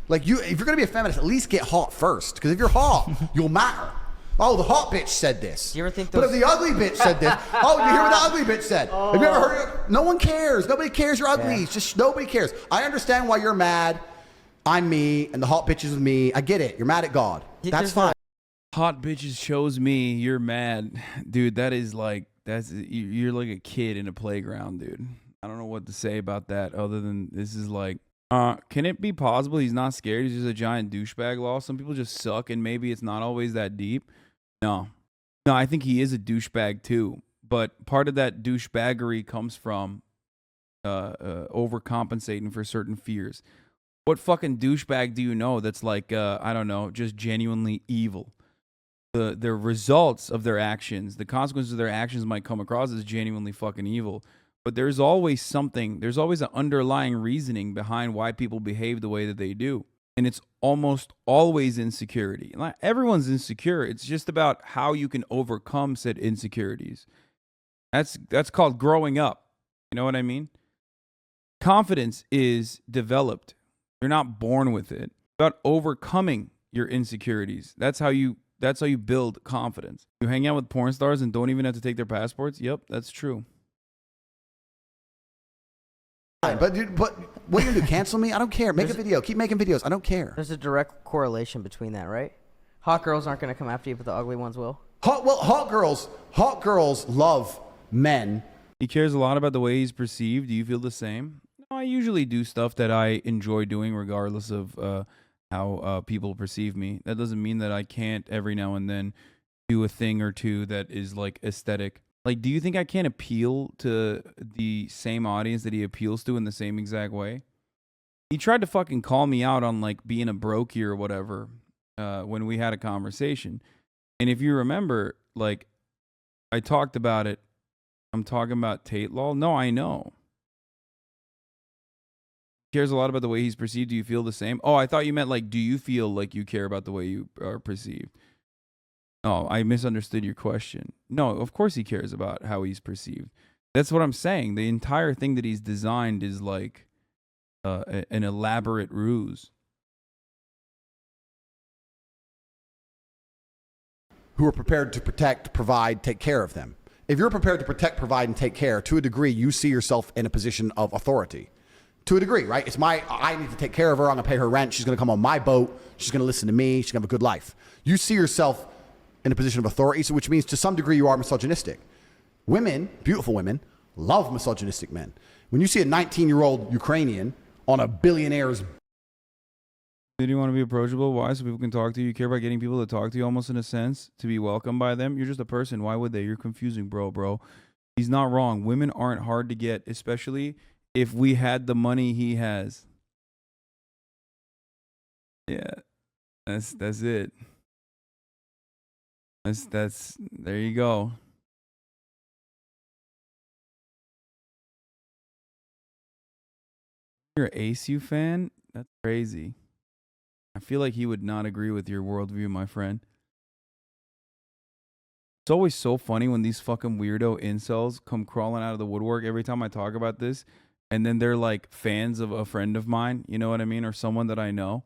Like, if you're going to be a feminist, at least get hot first. Because if you're hot, you'll matter. Oh, the hot bitch said this.
Do you ever think
But if the ugly bitch said this, oh, you hear what the ugly bitch said? Have you ever heard it? No one cares. Nobody cares you're ugly.
Yeah.
It's just nobody cares. I understand why you're mad. I'm me, and the hot bitch is with me. I get it. You're mad at God. That's fine.
Hot bitches chose me. You're mad. Dude, that is like, you're like a kid in a playground, dude. I don't know what to say about that other than this is like, can it be possible he's not scared? He's just a giant douchebag law. Some people just suck and maybe it's not always that deep. No, I think he is a douchebag too. But part of that douchebaggery comes from overcompensating for certain fears. What fucking douchebag do you know that's like, I don't know, just genuinely evil? The results of their actions, the consequences of their actions might come across as genuinely fucking evil. But there's always something, there's always an underlying reasoning behind why people behave the way that they do. And it's almost always insecurity. Like, everyone's insecure. It's just about how you can overcome said insecurities. That's called growing up. You know what I mean? Confidence is developed. You're not born with it. It's about overcoming your insecurities. That's how you build confidence. You hang out with porn stars and don't even have to take their passports? Yep, that's true.
But what are you gonna do? Cancel me? I don't care. Make a video. Keep making videos. I don't care.
There's a direct correlation between that, right? Hot girls aren't going to come after you, but the ugly ones will.
Hot girls love men.
He cares a lot about the way he's perceived. Do you feel the same? No, I usually do stuff that I enjoy doing regardless of how people perceive me. That doesn't mean that I can't every now and then do a thing or two that is like aesthetic. Like, do you think I can't appeal to the same audience that he appeals to in the same exact way? He tried to fucking call me out on like being a brokey or whatever when we had a conversation. And if you remember, like, I talked about it. I'm talking about Tate law. No, I know. He cares a lot about the way he's perceived. Do you feel the same? Oh, I thought you meant like, do you feel like you care about the way you are perceived? Oh, I misunderstood your question. No, of course he cares about how he's perceived. That's what I'm saying. The entire thing that he's designed is like an elaborate ruse.
Who are prepared to protect, provide, take care of them. If you're prepared to protect, provide, and take care, to a degree, you see yourself in a position of authority. To a degree, right? I need to take care of her. I'm going to pay her rent. She's going to come on my boat. She's going to listen to me. She's going to have a good life. You see yourself in a position of authority, so which means to some degree you are misogynistic. Women, beautiful women, love misogynistic men. When you see a 19-year-old Ukrainian on a billionaire's...
Did you want to be approachable? Why? So people can talk to you. You care about getting people to talk to you almost in a sense, to be welcomed by them. You're just a person. Why would they? You're confusing, bro. He's not wrong. Women aren't hard to get, especially if we had the money he has. Yeah, that's it. That's there you go. You're an ASU fan? That's crazy. I feel like he would not agree with your worldview, my friend. It's always so funny when these fucking weirdo incels come crawling out of the woodwork every time I talk about this, and then they're like fans of a friend of mine, you know what I mean? Or someone that I know.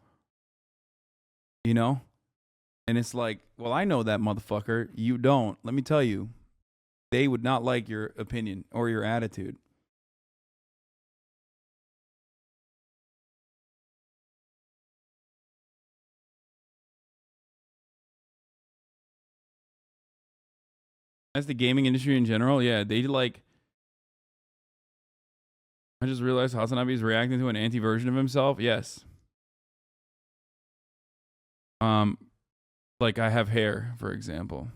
You know? And it's like, well, I know that motherfucker. You don't. Let me tell you. They would not like your opinion or your attitude. As the gaming industry in general, yeah, they like... I just realized Hasanabi is reacting to an anti-version of himself. Yes. Like I have hair, for example.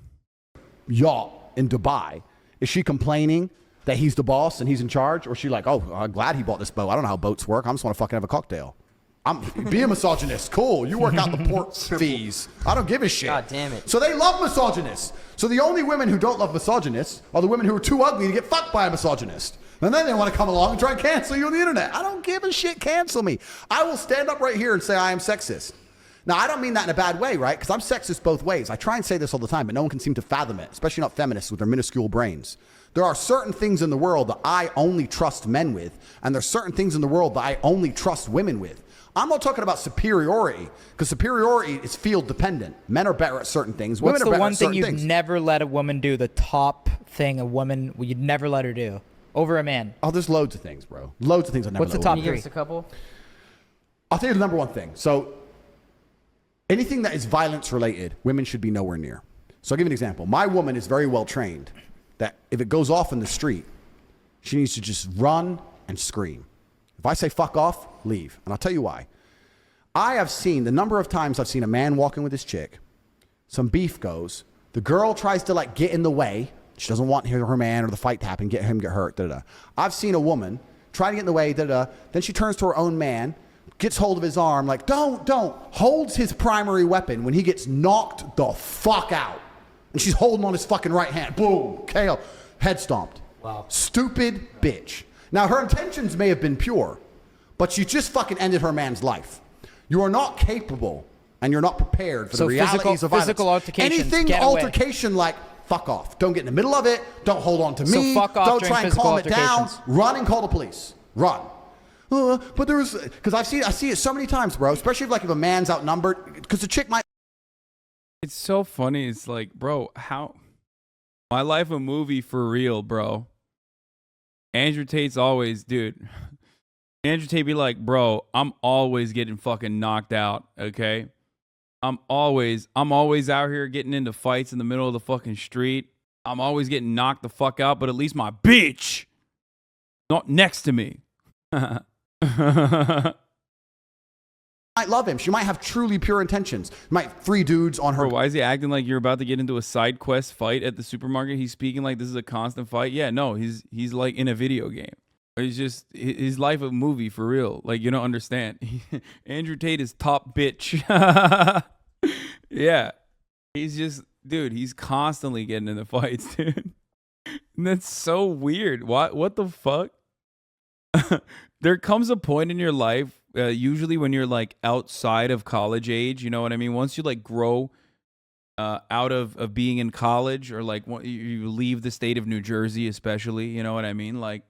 Yacht in Dubai. Is she complaining that he's the boss and he's in charge? Or is she like, oh, I'm glad he bought this boat. I don't know how boats work. I just want to fucking have a cocktail. Be a misogynist. Cool. You work out the port fees. I don't give a shit.
God damn it.
So they love misogynists. So the only women who don't love misogynists are the women who are too ugly to get fucked by a misogynist. And then they want to come along and try and cancel you on the internet. I don't give a shit. Cancel me. I will stand up right here and say I am sexist. Now, I don't mean that in a bad way, right? Because I'm sexist both ways. I try and say this all the time, but no one can seem to fathom it, especially not feminists with their minuscule brains. There are certain things in the world that I only trust men with, and there's certain things in the world that I only trust women with. I'm not talking about superiority, because superiority is field dependent. Men are better at certain things.
What's
Women are
the
better
one
at
thing
certain
you'd
things.
never let a woman do? The top thing a woman you'd never let her do over a man?
Oh, there's loads of things, bro. Loads of things I never
What's the
let
top
women
Can you
do.
give us a couple?
I'll tell you the number one thing. So anything that is violence related, women should be nowhere near. So I'll give you an example. My woman is very well trained that if it goes off in the street, she needs to just run and scream. If I say fuck off, leave. And I'll tell you why. I have seen the number of times I've seen a man walking with his chick, some beef goes, the girl tries to like get in the way. She doesn't want her man or the fight to happen, get hurt, da-da-da. I've seen a woman try to get in the way, da-da-da. Then she turns to her own man, gets hold of his arm, like, don't, holds his primary weapon when he gets knocked the fuck out. And she's holding on his fucking right hand. Boom, KO, head stomped.
Wow.
Stupid bitch. Now, her intentions may have been pure, but she just fucking ended her man's life. You are not capable and you're not prepared for the realities of violence.
Physical altercations,
Anything
get away.
altercation like, fuck off. Don't get in the middle of it. Don't hold on to
So
me.
fuck off
Don't
during
try and
physical
calm it down.
altercations.
Run and call the police. Run. But there was, because I see it so many times, bro. Especially if a man's outnumbered, because the chick might.
It's so funny. It's like, bro, how my life a movie for real, bro. Andrew Tate's always, dude. Andrew Tate be like, bro, I'm always getting fucking knocked out. Okay, I'm always out here getting into fights in the middle of the fucking street. I'm always getting knocked the fuck out, but at least my bitch not next to me.
Might love him. She might have truly pure intentions. Might 3 dudes on her.
Bro, why is he acting like you're about to get into a side quest fight at the supermarket? He's speaking like this is a constant fight. Yeah, no, he's like in a video game. He's just his life a movie for real. Like, you don't understand. Andrew Tate is top bitch. Yeah, he's just, dude. He's constantly getting into fights, dude. And that's so weird. What the fuck? There comes a point in your life, usually when you're like outside of college age, you know what I mean? Once you like grow out of being in college, or like you leave the state of New Jersey, especially, you know what I mean? Like,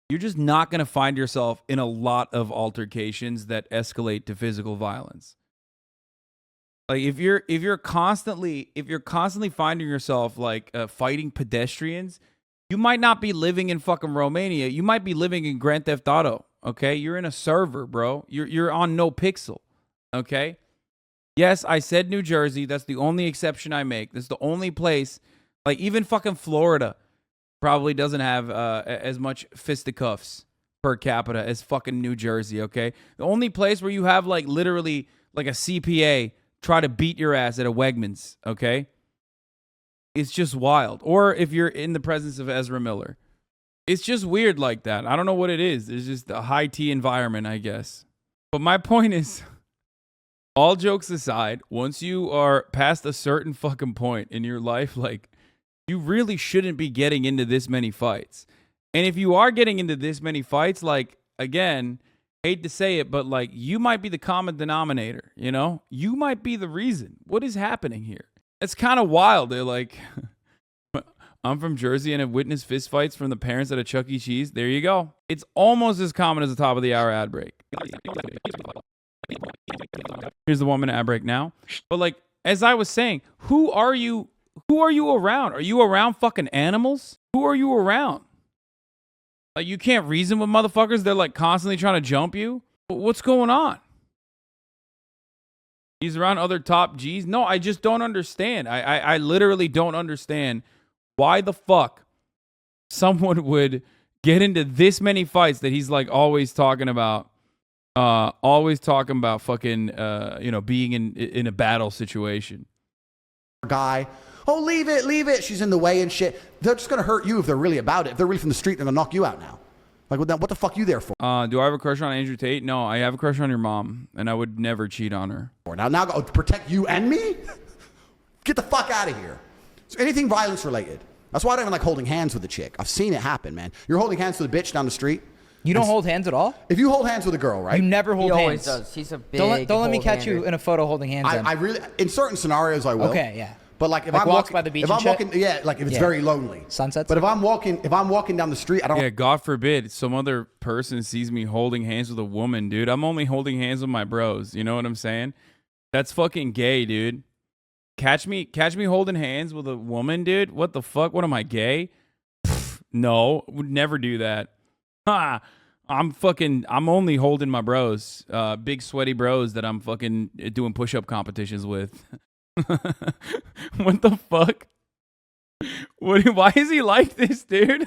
you're just not going to find yourself in a lot of altercations that escalate to physical violence. Like, if you're constantly finding yourself like fighting pedestrians, you might not be living in fucking Romania. You might be living in Grand Theft Auto. Okay, you're in a server, bro. You're on No Pixel. Okay. Yes, I said New Jersey. That's the only exception I make. That's the only place. Like, even fucking Florida probably doesn't have as much fisticuffs per capita as fucking New Jersey. Okay, the only place where you have like literally like a CPA try to beat your ass at a Wegmans. Okay. It's just wild. Or if you're in the presence of Ezra Miller. It's just weird like that. I don't know what it is. It's just a high tea environment, I guess. But my point is, all jokes aside, once you are past a certain fucking point in your life, like, you really shouldn't be getting into this many fights. And if you are getting into this many fights, like, again, hate to say it, but like, you might be the common denominator, you know? You might be the reason. What is happening here? It's kind of wild. They're like, I'm from Jersey and have witnessed fistfights from the parents at a Chuck E. Cheese. There you go. It's almost as common as the top of the hour ad break. Here's the 1 minute ad break now. But like, as I was saying, who are you around? Are you around fucking animals? Who are you around? Like, you can't reason with motherfuckers. They're like constantly trying to jump you. What's going on? He's around other top G's. No, I just don't understand. I literally don't understand why the fuck someone would get into this many fights that he's like always talking about fucking, being in a battle situation.
Guy, oh, leave it. She's in the way and shit. They're just going to hurt you if they're really about it. If they're really from the street, they're going to knock you out now. Like, what the fuck you there for?
Do I have a crush on Andrew Tate? No, I have a crush on your mom, and I would never cheat on her.
Now go protect you and me? Get the fuck out of here. So anything violence related. That's why I don't even like holding hands with a chick. I've seen it happen, man. You're holding hands with a bitch down the street.
You don't hold hands at all?
If you hold hands with a girl, right?
You never hold
He
hands.
always does. He's a big.
Don't let me catch
hold-hander.
you in a photo holding hands.
I really, in certain scenarios, I will.
Okay, yeah.
But like if
Like
I'm
walks
walking
by the beach
if
and
I'm
shit?
walking, yeah, like if it's
Yeah.
very lonely.
Sunsets?
But if I'm walking down the street, I don't.
Yeah, God forbid some other person sees me holding hands with a woman, dude. I'm only holding hands with my bros. You know what I'm saying? That's fucking gay, dude. Catch me holding hands with a woman, dude. What the fuck? What am I, gay? Pfft, no, would never do that. Ha! I'm only holding my bros, big sweaty bros that I'm fucking doing push-up competitions with. What the fuck? Why is he like this, dude?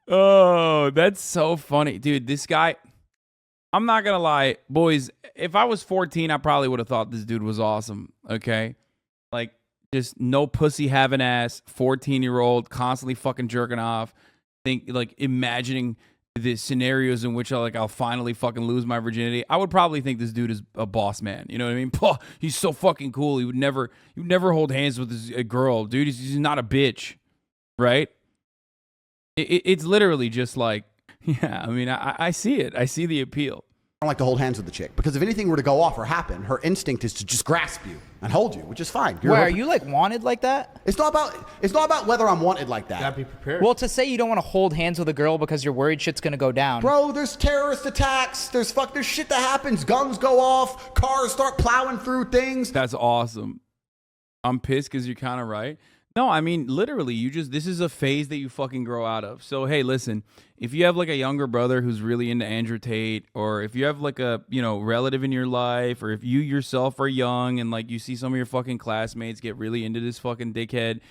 Oh, that's so funny. Dude, this guy, I'm not gonna lie, boys, if I was 14, I probably would have thought this dude was awesome, okay? Like, just no pussy having ass, 14-year-old, constantly fucking jerking off, imagining the scenarios in which I'll finally fucking lose my virginity. I would probably think this dude is a boss man. You know what I mean? He's so fucking cool. He would never hold hands with a girl, dude. He's not a bitch, right? It's literally just like, yeah. I mean, I see it. I see the appeal.
don't like to hold hands with the chick because if anything were to go off or happen, her instinct is to just grasp you and hold you, which is fine.
Wait, are you like wanted like that?
It's not about whether I'm wanted like that.
Gotta be prepared.
Well, to say you don't want to hold hands with a girl because you're worried shit's gonna go down.
Bro, there's terrorist attacks. There's shit that happens. Guns go off. Cars start plowing through things.
That's awesome. I'm pissed because you're kind of right. No, I mean, literally, this is a phase that you fucking grow out of. So, hey, listen, if you have like a younger brother who's really into Andrew Tate, or if you have like a, relative in your life, or if you yourself are young and like you see some of your fucking classmates get really into this fucking dickhead,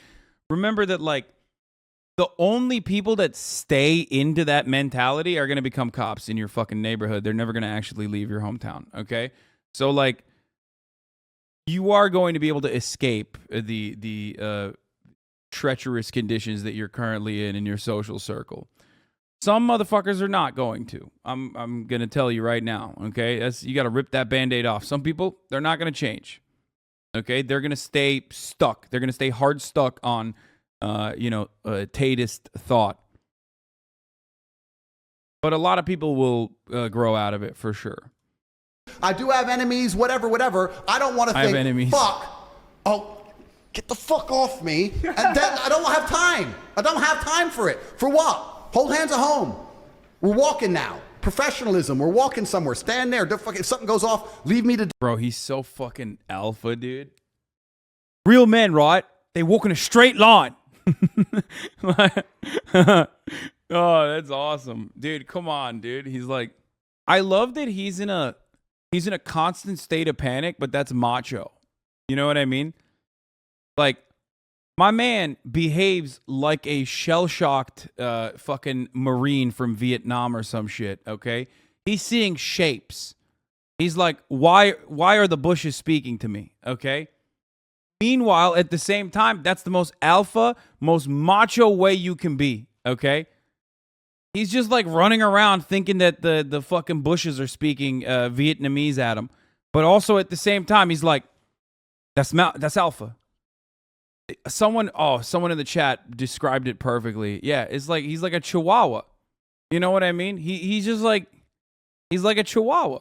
remember that like the only people that stay into that mentality are going to become cops in your fucking neighborhood. They're never going to actually leave your hometown, okay? So like you are going to be able to escape the treacherous conditions that you're currently in your social circle. Some motherfuckers are not going to. I'm going to tell you right now, okay? You got to rip that Band-Aid off. Some people, they're not going to change. Okay? They're going to stay stuck. They're going to stay hard stuck on Tateist thought. But a lot of people will grow out of it for sure.
I do have enemies, whatever. I don't want to think,
I have enemies.
Fuck. Oh, get the fuck off me. And then I don't have time. I don't have time for it. For what? Hold hands at home. We're walking now. Professionalism. We're walking somewhere. Stand there. If something goes off, leave me to...
Bro, he's so fucking alpha, dude. Real men, right? They walk in a straight line. Oh, that's awesome. Dude, come on, dude. He's like... I love that he's in a constant state of panic, but that's macho. You know what I mean? Like, my man behaves like a shell-shocked fucking Marine from Vietnam or some shit, okay? He's seeing shapes. He's like, why are the bushes speaking to me, okay? Meanwhile, at the same time, that's the most alpha, most macho way you can be, okay? He's just like running around thinking that the fucking bushes are speaking Vietnamese at him. But also at the same time, he's like, that's alpha. Someone in the chat described it perfectly. Yeah, it's like he's like a chihuahua. You know what I mean? He's just like he's like a chihuahua.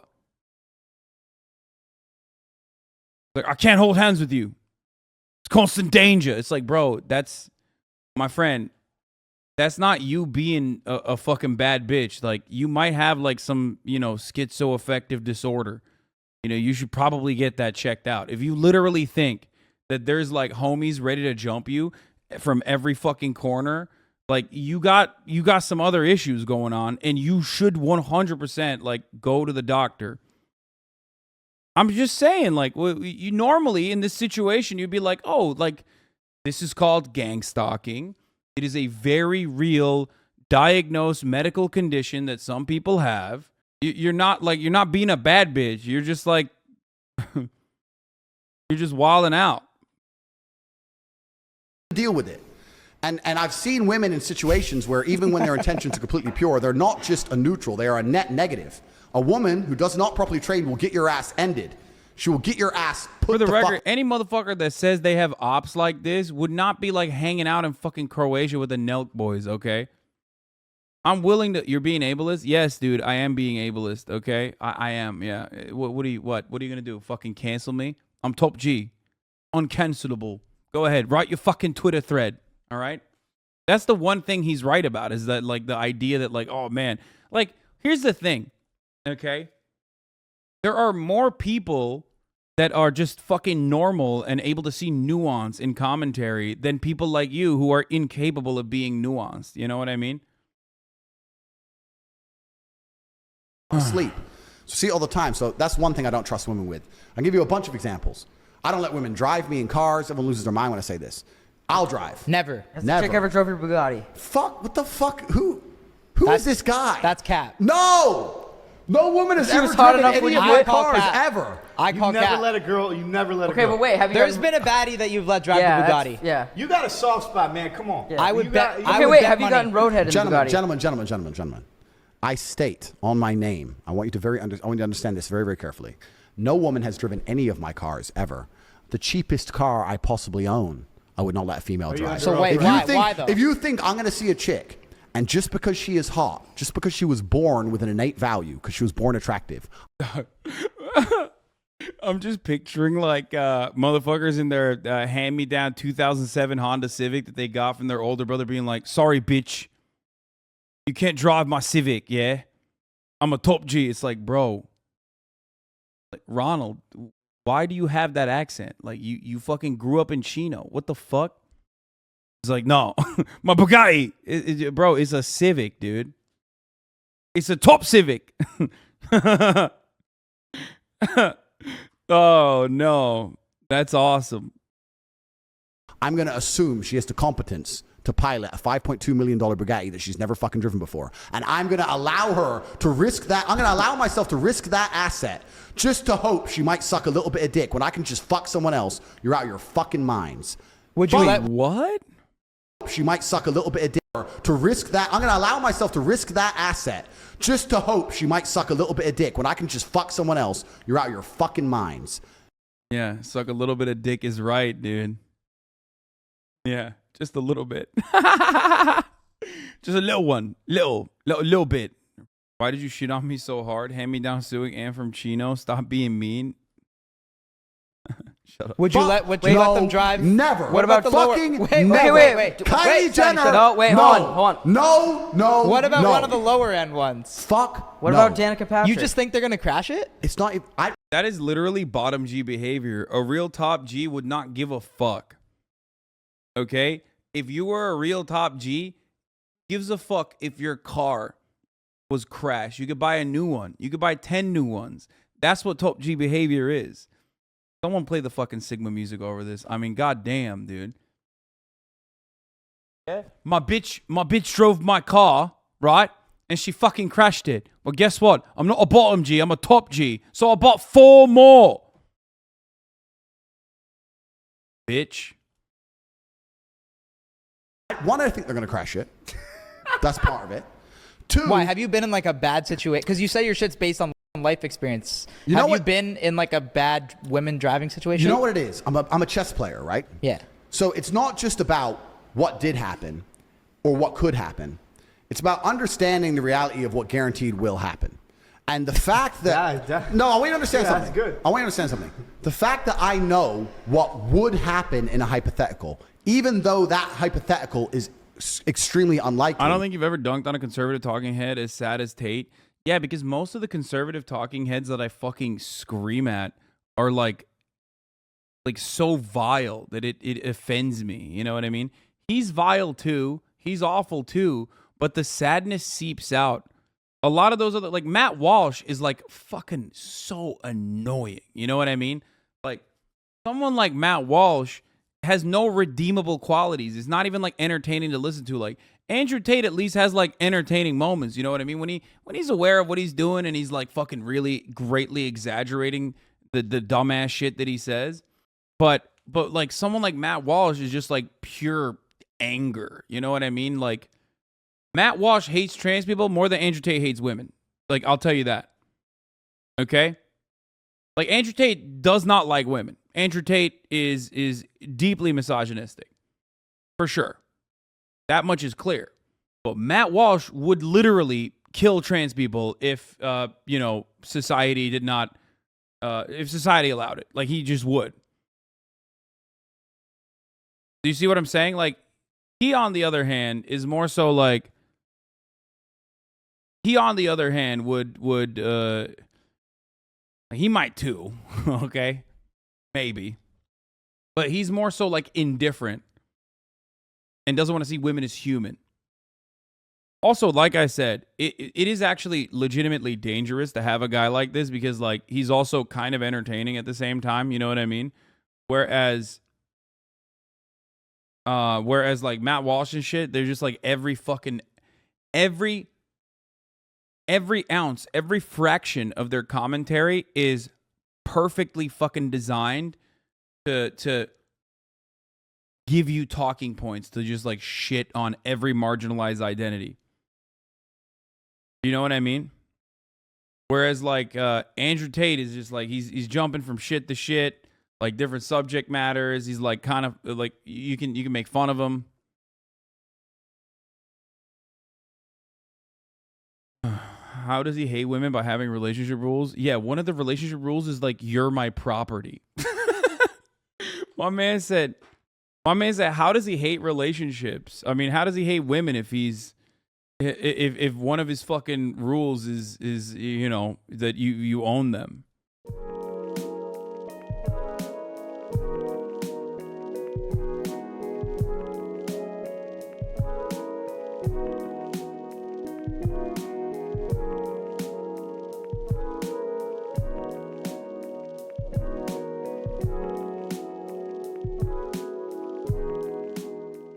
Like, I can't hold hands with you. It's constant danger. It's like, bro, that's my friend. That's not you being a fucking bad bitch. Like, you might have like some, schizoaffective disorder. You should probably get that checked out. If you literally think that there's like homies ready to jump you from every fucking corner, like you got some other issues going on, and you should 100% like go to the doctor. I'm just saying, like, you normally in this situation you'd be like, oh, like this is called gang stalking. It is a very real diagnosed medical condition that some people have. You're not being a bad bitch. You're just like you're just wilding out.
Deal with it. And I've seen women in situations where even when their intentions are completely pure, they're not just a neutral, they are a net negative. A woman who does not properly train will get your ass ended. She will get your ass put
for the record. Any motherfucker that says they have ops like this would not be like hanging out in fucking Croatia with the Nelk boys, okay? I'm willing to... You're being ableist? Yes, dude, I am being ableist, okay? I am, yeah. What are you gonna do? Fucking cancel me? I'm top G. Uncancelable. Go ahead, write your fucking Twitter thread, all right? That's the one thing he's right about, is that like the idea that like, oh man, like here's the thing, okay? There are more people that are just fucking normal and able to see nuance in commentary than people like you who are incapable of being nuanced. You know what I mean?
Sleep. So see all the time. So that's one thing I don't trust women with. I'll give you a bunch of examples. I don't let women drive me in cars. Everyone loses their mind when I say this. I'll drive.
Never.
Has the chick ever drove your Bugatti?
Fuck, what the fuck? Who is this guy?
That's cap.
No! No woman has
She
ever
was hot
driven
enough
any
when
of
you
my
whip
cars,
Cap.
ever.
I
You
call
never
cap.
let a girl. You never let a
Okay,
girl.
but wait, have you
There's
guys...
been a baddie that you've let drive
yeah,
the
that's-
Bugatti.
Yeah.
You got a soft spot, man. Come on.
Yeah.
I would
You
bet.
got-
I
Okay,
would
wait,
bet
have you
money.
gotten roadhead in Bugatti?
Gentlemen. I state on my name, I want you to understand this very, very carefully. No woman has driven any of my cars ever. The cheapest car I possibly own, I would not let a female drive.
So wait,
if
why?
you think,
Why though?
If you think I'm going to see a chick And just because she is hot, just because she was born with an innate value, because she was born attractive.
I'm just picturing like motherfuckers in their hand-me-down 2007 Honda Civic that they got from their older brother being like, sorry, bitch. You can't drive my Civic, yeah? I'm a top G. It's like, bro. Like, Ronald, why do you have that accent? Like, you fucking grew up in Chino. What the fuck? He's like, no. My Bugatti. Bro, it's a Civic, dude. It's a top Civic. Oh, no. That's awesome.
I'm going to assume she has the competence to pilot a $5.2 million Bugatti that she's never fucking driven before. And I'm going to allow her to risk that. I'm going to allow myself to risk that asset just to hope she might suck a little bit of dick when I can just fuck someone else. You're out of your fucking minds.
Would you let
what?
She might suck a little bit of dick to risk that. I'm going to allow myself to risk that asset just to hope she might suck a little bit of dick when I can just fuck someone else. You're out of your fucking minds.
Yeah, suck a little bit of dick is right, dude. Yeah, just a little bit. Just a little one. Little bit. Why did you shit on me so hard? Hand me down suing and from Chino. Stop being mean. Shut up.
Would you let let them drive?
Never.
What about the
fucking
lower? Wait,
Kylie Jenner.
No, wait, hold on.
No.
What about
no.
one of the lower end ones?
Fuck.
What
no.
about Danica Patrick?
You just think they're gonna crash it?
It's not.
That is literally bottom G behavior. A real top G would not give a fuck. Okay? If you were a real top G, gives a fuck if your car was crashed. You could buy a new one. You could buy 10 new ones. That's what top G behavior is. Someone play the fucking Sigma music over this. I mean, goddamn, dude. Yeah. My bitch drove my car, right? And she fucking crashed it. Well, guess what? I'm not a bottom G. I'm a top G. So I bought 4 more. Bitch.
One, I think they're gonna crash it. That's part of it. 2.
Why? Have you been in like a bad situation? Because you say your shit's based on life experience. Have you been in like a bad women driving situation?
You know what it is? I'm a chess player, right?
Yeah.
So it's not just about what did happen or what could happen. It's about understanding the reality of what guaranteed will happen. And the fact that... No, I want you to understand something.
That's good.
I want you to understand something. The fact that I know what would happen in a hypothetical, even though that hypothetical is extremely unlikely.
I don't think you've ever dunked on a conservative talking head as sad as Tate. Yeah, because most of the conservative talking heads that I fucking scream at are like so vile that it offends me. You know what I mean? He's vile too. He's awful too. But the sadness seeps out. A lot of those other, like Matt Walsh is like fucking so annoying. You know what I mean? Like someone like Matt Walsh has no redeemable qualities. It's not even like entertaining to listen to. Like Andrew Tate at least has like entertaining moments. You know what I mean? When he's aware of what he's doing and he's like fucking really greatly exaggerating the dumbass shit that he says. But like someone like Matt Walsh is just like pure anger. You know what I mean? Like Matt Walsh hates trans people more than Andrew Tate hates women. Like I'll tell you that. Okay? Like Andrew Tate does not like women. Andrew Tate is deeply misogynistic. For sure. That much is clear. But Matt Walsh would literally kill trans people if, society did not, if society allowed it. Like, he just would. Do you see what I'm saying? Like, he, on the other hand, is more so like, he, on the other hand, would he might too, okay? Maybe. But he's more so like indifferent and doesn't want to see women as human. Also, like I said, it is actually legitimately dangerous to have a guy like this because like he's also kind of entertaining at the same time, you know what I mean? Whereas like Matt Walsh and shit, they're just like every ounce, every fraction of their commentary is perfectly fucking designed to give you talking points to just like shit on every marginalized identity. You know what I mean? Whereas like Andrew Tate is just like he's jumping from shit to shit, like different subject matters. He's like kind of like you can make fun of him. how does he hate women by having relationship rules? Yeah, one of the relationship rules is like, you're my property. My man said, how does he hate relationships? I mean, how does he hate women if one of his fucking rules is that you own them?